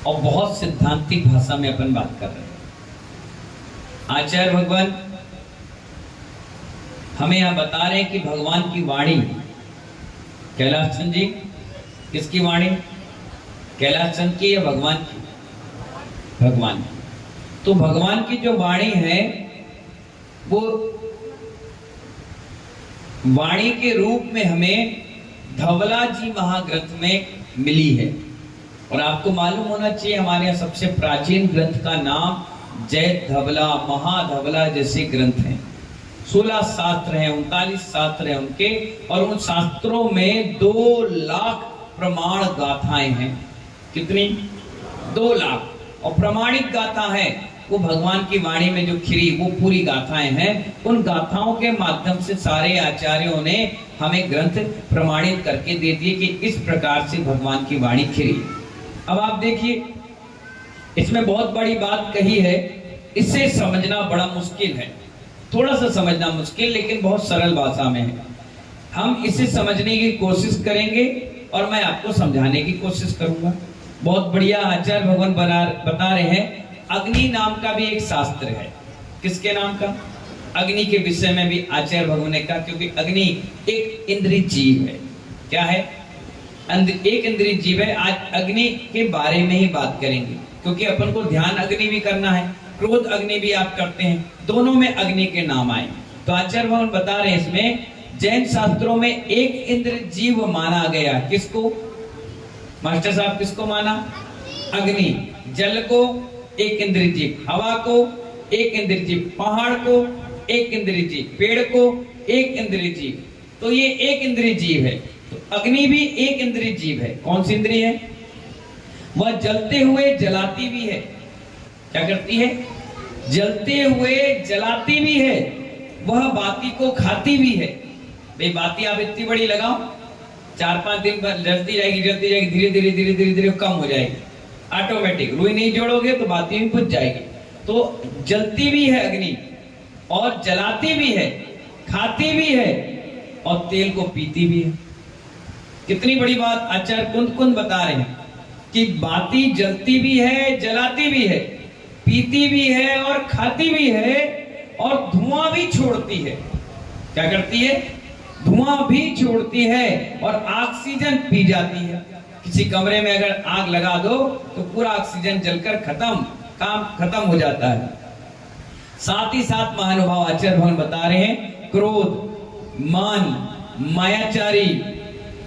और बहुत सिद्धांतिक भाषा में अपन बात कर रहे हैं। आचार्य भगवान हमें यहां बता रहे हैं कि भगवान की वाणी, कैलाश चंद जी किसकी वाणी? कैलाश चंद की या भगवान की? भगवान की। तो भगवान की जो वाणी है वो वाणी के रूप में हमें धवला जी महाग्रंथ में मिली है। और आपको मालूम होना चाहिए हमारे यहाँ सबसे प्राचीन ग्रंथ का नाम जय धवला, महाधवला जैसे ग्रंथ हैं। 16 शास्त्र हैं, 39 शास्त्र हैं उनके, और उन शास्त्रों में 2 लाख प्रमाण गाथाएं हैं। कितनी? 2 लाख। और प्रमाणिक गाथा है वो भगवान की वाणी में जो खिरी वो पूरी गाथाएं हैं। उन गाथाओं के माध्यम से सारे आचार्यों ने हमें ग्रंथ प्रमाणित करके दे दिए कि इस प्रकार से भगवान की वाणी खिरी। अब आप देखिए इसमें बहुत बड़ी बात कही है, इसे समझना बड़ा मुश्किल है, थोड़ा सा समझना मुश्किल, लेकिन बहुत सरल भाषा में है। हम इसे समझने की कोशिश करेंगे और मैं आपको समझाने की कोशिश करूंगा। बहुत बढ़िया आचार्य भगवान बता रहे हैं अग्नि नाम का भी एक शास्त्र है। किसके नाम का? अग्नि के विषय में भी आचार्य भगवान ने कहा, क्योंकि अग्नि एक इंद्रिय जीव है। क्या है? एक इंद्रिय जीव है। आज अग्नि के बारे में ही बात करेंगे, क्योंकि अपन को ध्यान अग्नि भी करना है, क्रोध अग्नि भी आप करते हैं, दोनों में अग्नि के नाम आए। तो आचार्य भगवान बता रहे हैं इसमें जैन शास्त्रों में एक इंद्रिय जीव माना गया। किसको मास्टर साहब? किसको माना? अग्नि। जल को एक इंद्रिय जीव, हवा को एक इंद्रिय जीव, पहाड़ को एक इंद्रिय जीव, पेड़ को एक इंद्रिय जीव। तो ये एक इंद्रिय जीव है। तो अग्नि भी एक इंद्रिय जीव है। कौन सी इंद्रिय है? वह जलते हुए जलाती भी है। क्या करती है? जलते हुए जलाती भी है। वह बाती को खाती भी है। भाई बाती आप इतनी बड़ी लगाओ, 4-5 दिन बाद जलती जाएगी, जलती जाएगी, धीरे धीरे धीरे धीरे धीरे कम हो जाएगी, ऑटोमेटिक। रुई नहीं जोड़ोगे तो बाती भी बुझ जाएगी। तो जलती भी है अग्नि, और जलाती भी है, खाती भी है, और तेल को पीती भी है। कितनी बड़ी बात आचार्य कुंद बता रहे हैं कि बाती जलती भी है, जलाती भी है, पीती भी है और खाती भी है, और धुआं भी छोड़ती है। क्या करती है? धुआं भी छोड़ती है और ऑक्सीजन पी जाती है। किसी कमरे में अगर आग लगा दो तो पूरा ऑक्सीजन जलकर काम खत्म हो जाता है। साथ ही साथ महानुभाव आचार्य भगवान बता रहे हैं क्रोध, मान, मायाचारी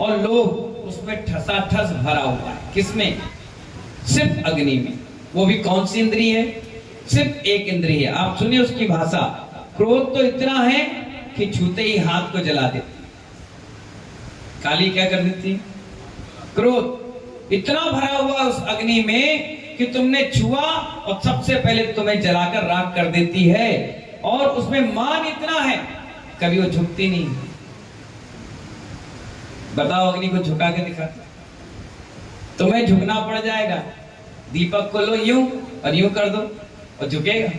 और लोभ उसमें ठसाठस भरा हुआ है। किसमें? सिर्फ अग्नि में। वो भी कौन सी इंद्रिय है? सिर्फ एक इंद्रिय है। आप सुनिए उसकी भाषा। क्रोध तो इतना है कि छूते ही हाथ को जला देती। काली क्या कर देती? क्रोध इतना भरा हुआ उस अग्नि में कि तुमने छुआ और सबसे पहले तुम्हें जलाकर राख कर देती है। और उसमें मान इतना है, कभी वो झुकती नहीं। बताओ अग्नि को झुका के दिखा, तुम्हें झुकना पड़ जाएगा। दीपक को लो यूं और यूं कर दो और झुकेगा?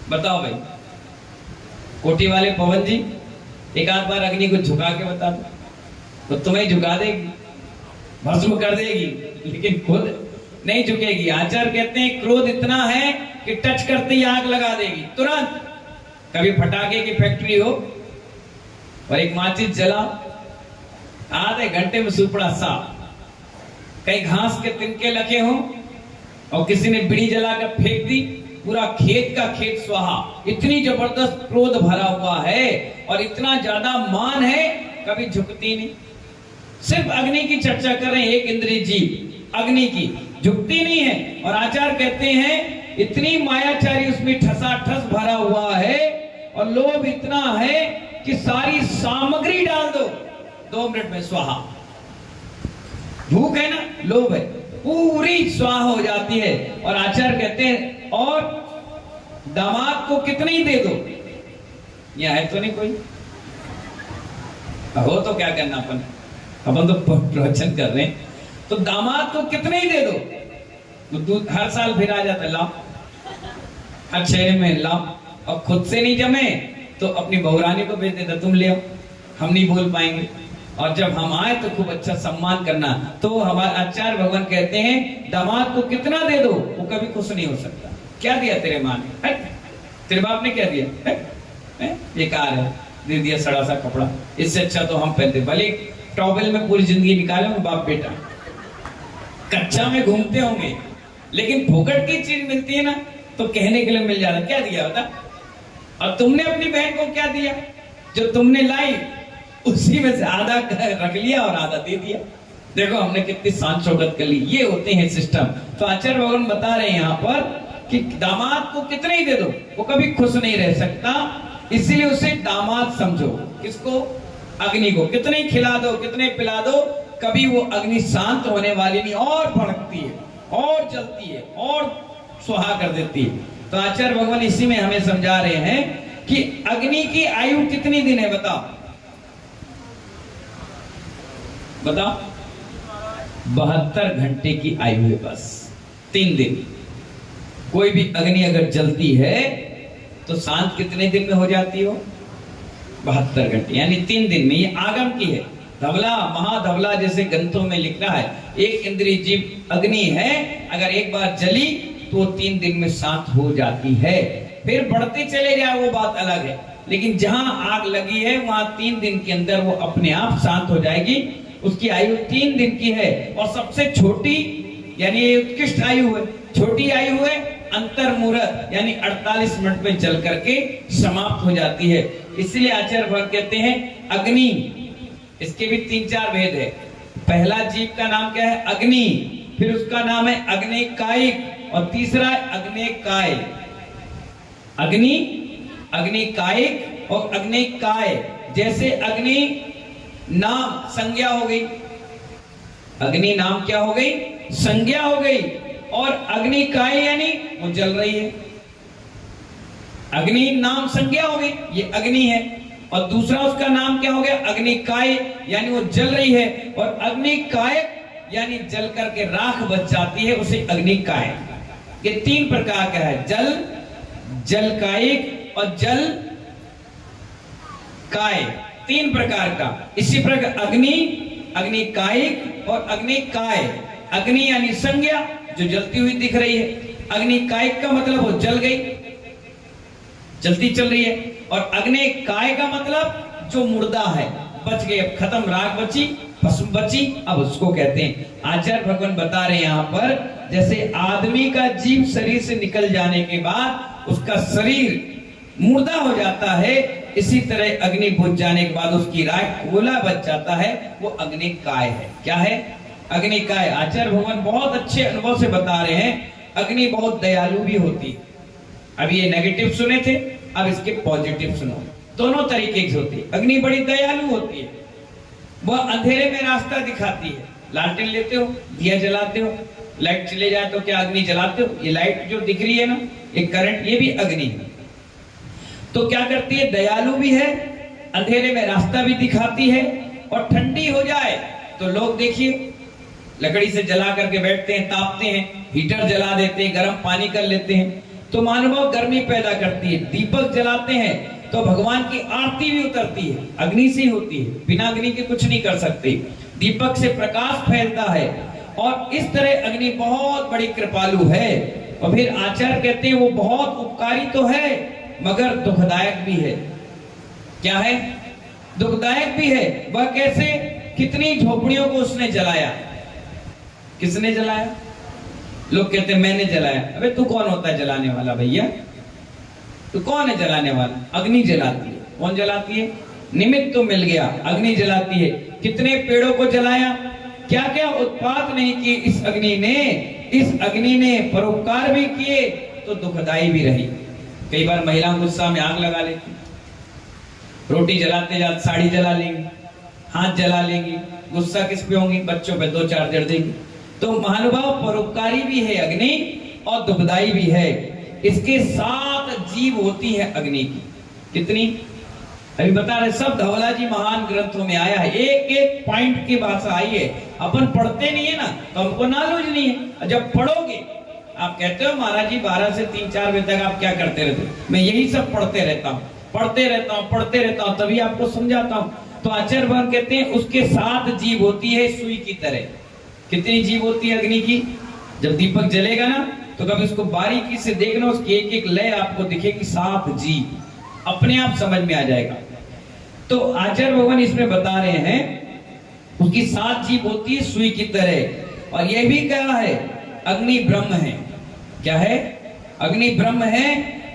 बताओ भाई। कोठी वाले पवन जी एक आध बार अग्नि को झुका के बता दो तो तुम्हें झुका देगी, भस्म कर देगी, लेकिन खुद नहीं झुकेगी। आचार्य कहते हैं क्रोध इतना है कि टच करते ही आग लगा देगी तुरंत। कभी पटाखे की फैक्ट्री हो और एक माचिस जला, आधे घंटे में सुपड़ा साफ। कहीं घास के तिनके लगे हों और किसी ने बीड़ी जलाकर फेंक दी, पूरा खेत का खेत स्वाहा। इतनी जबरदस्त क्रोध भरा हुआ है और इतना ज्यादा मान है, कभी झुकती नहीं। सिर्फ अग्नि की चर्चा कर रहे हैं, एक इंद्रिय जीव अग्नि की, झुकती नहीं है। और आचार्य कहते हैं इतनी मायाचारी उसमें ठसाठस भरा हुआ है और लोभ इतना है कि सारी सामग्री डाल दो 2 मिनट में स्वाहा। भूख है ना, लोभ है, पूरी स्वाहा हो जाती है। और आचार्य कहते हैं और दामाद को कितनी दे दो, यह है तो नहीं कोई हो तो क्या करना, अपन तो प्रवचन कर रहे हैं। तो दामाद को कितने ही दे दो तो दूध हर साल फिर आ जाता, लाओ हर 6 में लाओ। और खुद से नहीं जमे तो अपनी बहुरानी को भेज देता, तुम ले आओ, हम नहीं बोल पाएंगे। और जब हम आए तो खूब अच्छा सम्मान करना। तो हमारे आचार्य भगवान कहते हैं दामाद को कितना दे दो वो कभी खुश नहीं हो सकता। क्या दिया तेरे माँ ने, तेरे बाप ने क्या दिया, बेकार है, दे दिया सड़ा सा कपड़ा, इससे अच्छा तो हम पहनते, भले टॉवेल में पूरी जिंदगी निकाले बाप बेटा, कच्चा में घूमते होंगे, लेकिन फोकट की चीज मिलती है ना तो कहने के लिए मिल जाता। क्या दिया बता? और तुमने अपनी बहन को क्या दिया? जो तुमने लाई उसी में से आधा रख लिया और आधा दे दिया। देखो हमने कितनी शान शौकत कर ली। ये होते हैं सिस्टम। तो आचार्य भगवान बता रहे हैं यहाँ पर कि दामाद को कितने ही दे दो वो कभी खुश नहीं रह सकता, इसीलिए उसे दामाद समझो। किसको? अग्नि को। कितने ही खिला दो, कितने पिला दो, कभी वो अग्नि शांत होने वाली नहीं, और भड़कती है और जलती है और सुहा कर देती है। तो आचार्य भगवान इसी में हमें समझा रहे हैं कि अग्नि की आयु कितनी दिन है बताओ, बताओ। 72 घंटे की आयु है, बस 3 दिन। कोई भी अग्नि अगर जलती है तो शांत कितने दिन में हो जाती हो? 72 घंटे, यानी 3 दिन में। ये आगम की है। धवला महाधवला जैसे ग्रंथों में लिख रहा है, एक इंद्रिय जीव अग्नि है, अगर एक बार जली तो 3 दिन में शांत हो जाती है। फिर बढ़ते चले जाए वो बात अलग है, लेकिन जहां आग लगी है वहां 3 दिन के अंदर वो अपने आप शांत हो जाएगी। उसकी आयु 3 दिन की है। और सबसे छोटी यानी उत्कृष्ट आयु है, छोटी आयु है अंतर मुहूर्त, यानी 48 मिनट में जल करके समाप्त हो जाती है। इसलिए आचार्य भगवान कहते हैं अग्नि, इसके भी 3-4 भेद है। पहला जीव का नाम क्या है? अग्नि, फिर उसका नाम है अग्निकायिक, और तीसरा है अग्निकाय। अग्नि, अग्निकायिक और अग्निकाय। जैसे अग्नि नाम संज्ञा हो गई, अग्नि नाम क्या हो गई? संज्ञा हो गई। और अग्निकाय यानी वो जल रही है। अग्नि नाम संज्ञा हो गई, ये अग्नि है। और दूसरा उसका नाम क्या हो गया? अग्निकाय, यानी वो जल रही है। और अग्निकाय यानी जल करके राख बच जाती है, उसे अग्निकाय। ये 3 प्रकार का है, जल, जलकायिक और जल काय, 3 प्रकार का। इसी प्रकार अग्नि, अग्निकायिक और अग्निकाय। अग्नि यानी संज्ञा, जो जलती हुई दिख रही है। अग्निकायिक का मतलब वो जल गई, जलती चल रही है। और अग्निकाय का मतलब जो मुर्दा है, बच गई, अब खत्म, राख बची, भस्म बची, अब उसको कहते हैं। आचार्य भगवान बता रहे हैं यहाँ पर, जैसे आदमी का जीव शरीर से निकल जाने के बाद उसका शरीर मुर्दा हो जाता है, इसी तरह अग्नि बुझ जाने के बाद उसकी राख गोला बच जाता है, वो अग्निकाय है। क्या है? अग्निकाय। आचार्य भगवान बहुत अच्छे अनुभव से बता रहे हैं, अग्नि बहुत दयालु भी होती है। अब ये नेगेटिव सुने थे, अब इसके पॉजिटिव सुनो। दोनों तरीके की होती है। अग्नि बड़ी दयालु होती है, वह अंधेरे में रास्ता दिखाती है। लालटेन लेते हो, दिया जलाते हो, लाइट चले जाए तो क्या अग्नि जलाते हो? ये लाइट जो दिख रही है ना, ये करंट, ये भी अग्नि है। तो क्या करती है? दयालु भी है, अंधेरे में रास्ता भी दिखाती है। और ठंडी हो जाए तो लोग देखिए लकड़ी से जला करके बैठते हैं, तापते हैं, हीटर जला देते हैं, गर्म पानी कर लेते हैं, तो मानव गर्मी पैदा करती है। दीपक जलाते हैं तो भगवान की आरती भी उतरती है, अग्नि से होती है, बिना अग्नि के कुछ नहीं कर सकते। दीपक से प्रकाश फैलता है। और इस तरह अग्नि बहुत बड़ी कृपालु है। और फिर आचार्य कहते हैं वो बहुत उपकारी तो है मगर दुखदायक भी है। क्या है? दुखदायक भी है। वह कैसे? कितनी झोपड़ियों को उसने जलाया। किसने जलाया? लोग कहते हैं मैंने जलाया। अबे तू कौन होता है जलाने वाला भैया? तो कौन है जलाने वाला? अग्नि जलाती है। कौन जलाती है? निमित्त तो मिल गया, अग्नि जलाती है। कितने पेड़ों को जलाया, क्या क्या उत्पात नहीं किए इस अग्नि ने। इस अग्नि ने परोपकार भी किए तो दुखदाई भी रही। कई बार महिला गुस्सा में आग लगा लेती, रोटी जलाते जाते साड़ी जला लेंगी, हाथ जला लेंगी, गुस्सा किस पे होंगी? बच्चों पे 2-4 जड़ देंगी। तो महानुभाव परोपकारी भी है अग्नि और दुखदाई भी है। इसके 7 जीव होती है अग्नि की। कितनी? अभी बता रहे, सब धवला जी महान ग्रंथों में आया है, एक एक पॉइंट की भाषा आई है। अपन पढ़ते नहीं है ना तो हमको नॉलेज नहीं है। जब पढ़ोगे, आप कहते हो महाराज जी 12 से 3-4 बजे तक आप क्या करते रहते हो? मैं यही सब पढ़ते रहता हूँ, पढ़ते रहता हूँ, तभी आपको समझाता हूँ। तो आचार्य भगवान कहते हैं उसके 7 जीभ होती है सुई की तरह। कितनी जीभ होती है अग्नि की? जब दीपक जलेगा ना तो कभी उसको बारीकी से देखना, उसकी एक एक लय आपको दिखेगी, 7 जीभ, अपने आप समझ में आ जाएगा। तो आचार्य भगवान इसमें बता रहे हैं उसकी 7 जीभ होती है सुई की तरह। और यह भी क्या है? अग्नि ब्रह्म है। क्या है? अग्नि ब्रह्म है।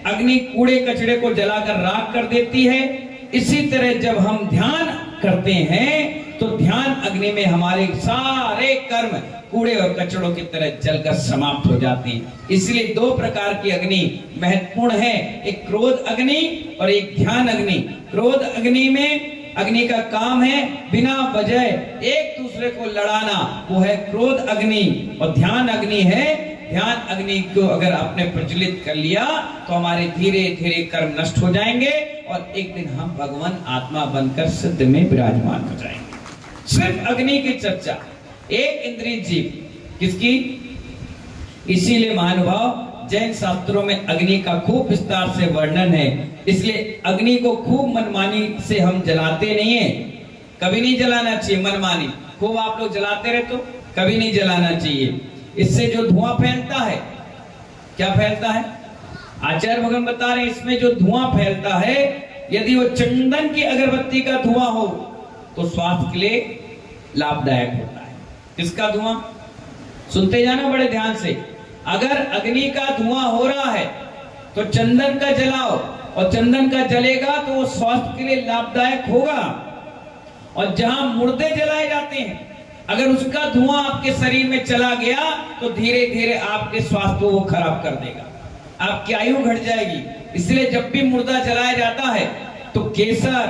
अग्नि कूड़े कचड़े को जलाकर राख कर देती है। इसी तरह जब हम ध्यान करते हैं तो ध्यान अग्नि में हमारे सारे कर्म कूड़े और कचड़ों की तरह जलकर समाप्त हो जाते हैं। इसलिए 2 प्रकार की अग्नि महत्वपूर्ण है, एक क्रोध अग्नि और एक ध्यान अग्नि। क्रोध अग्नि में अग्नि का काम है बिना वजह एक दूसरे को लड़ाना, वो है क्रोध अग्नि। और ध्यान अग्नि है, ध्यान अग्नि को अगर आपने प्रज्वलित कर लिया तो हमारे धीरे धीरे कर्म नष्ट हो जाएंगे और एक दिन हम भगवान आत्मा बनकर सिद्ध में विराजमान हो जाएंगे। सिर्फ अग्नि की चर्चा, एक इंद्रिय जीव किसकी? इसीलिए महानुभाव जैन शास्त्रों में अग्नि का खूब विस्तार से वर्णन है। इसलिए अग्नि को खूब मनमानी से हम जलाते नहीं है, कभी नहीं जलाना चाहिए। मनमानी खूब आप लोग जलाते रहे तो कभी नहीं जलाना चाहिए। इससे जो धुआं फैलता है, क्या फैलता है? आचार्य भगवान बता रहे हैं इसमें जो धुआं फैलता है, यदि वो चंदन की अगरबत्ती का धुआं हो तो स्वास्थ्य के लिए लाभदायक होता है। किसका धुआं? सुनते जाना बड़े ध्यान से। अगर अग्नि का धुआं हो रहा है तो चंदन का जलाओ, और चंदन का जलेगा तो वो स्वास्थ्य के लिए लाभदायक होगा। और जहां मुर्दे जलाए जाते हैं, अगर उसका धुआं आपके शरीर में चला गया तो धीरे धीरे आपके स्वास्थ्य को वो खराब कर देगा, आपकी आयु घट जाएगी। इसलिए जब भी मुर्दा जलाया जाता है तो केसर,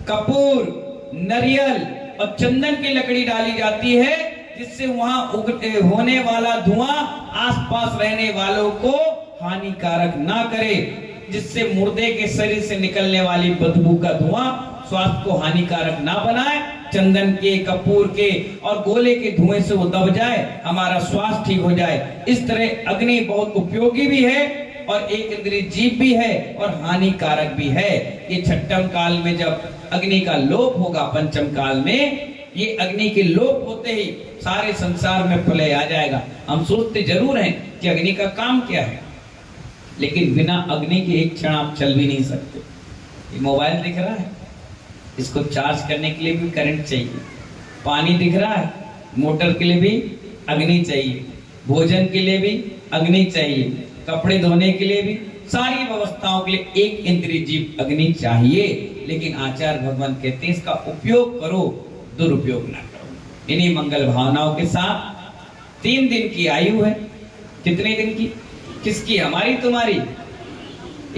कपूर, नारियल और चंदन की लकड़ी डाली जाती है, जिससे वहां होने वाला धुआं आसपास रहने वालों को हानिकारक ना करे, जिससे मुर्दे के शरीर से निकलने वाली बदबू का धुआं स्वास्थ्य को हानिकारक ना बनाए। चंदन के, कपूर के और गोले के धुएं से वो दब जाए, हमारा स्वास्थ्य ठीक हो जाए। इस तरह अग्नि बहुत उपयोगी भी है और एक इंद्रिय जीव भी है और हानिकारक भी है। ये छठम काल में जब अग्नि का लोप होगा, पंचम काल में ये अग्नि के लोप होते ही सारे संसार में प्रलय आ जाएगा। हम सोचते जरूर हैं कि अग्नि का काम क्या है, लेकिन बिना अग्नि के एक क्षण आप चल भी नहीं सकते। ये मोबाइल दिख रहा है, इसको चार्ज करने के लिए भी करंट चाहिए। पानी दिख रहा है, मोटर के लिए भी अग्नि चाहिए। भोजन के लिए भी अग्नि चाहिए। कपड़े धोने के लिए भी, सारी व्यवस्थाओं के लिए एक इंद्रिय जीव अग्नि चाहिए। लेकिन आचार्य भगवान कहते हैं इसका उपयोग करो, दुरुपयोग ना करो। इन्हीं मंगल भावनाओं के साथ 3 दिन की आयु है। कितने दिन की? किसकी? हमारी तुम्हारी?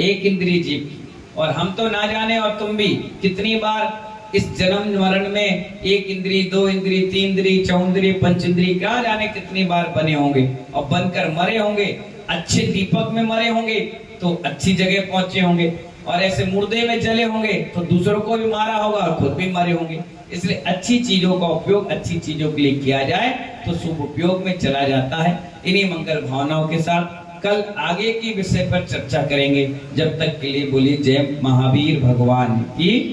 एक इंद्रिय जीव की। और हम तो ना जाने और तुम भी कितनी बार इस जन्म मरण में 1 इंद्रिय, 2 इंद्रिय, 3 इंद्रिय, 4 इंद्रिय, 5 इंद्रिय, क्या जाने कितनी बार बने होंगे और बनकर मरे होंगे। अच्छे दीपक में मरे होंगे तो अच्छी जगह पहुंचे होंगे, और ऐसे मुर्दे में जले होंगे तो दूसरों को भी मारा होगा और खुद भी मरे होंगे। इसलिए अच्छी चीजों का उपयोग अच्छी चीजों के लिए किया जाए तो शुभ उपयोग में चला जाता है। इन्हीं मंगल भावनाओं के साथ कल आगे की विषय पर चर्चा करेंगे। जब तक के लिए बोलिए जय महावीर भगवान की।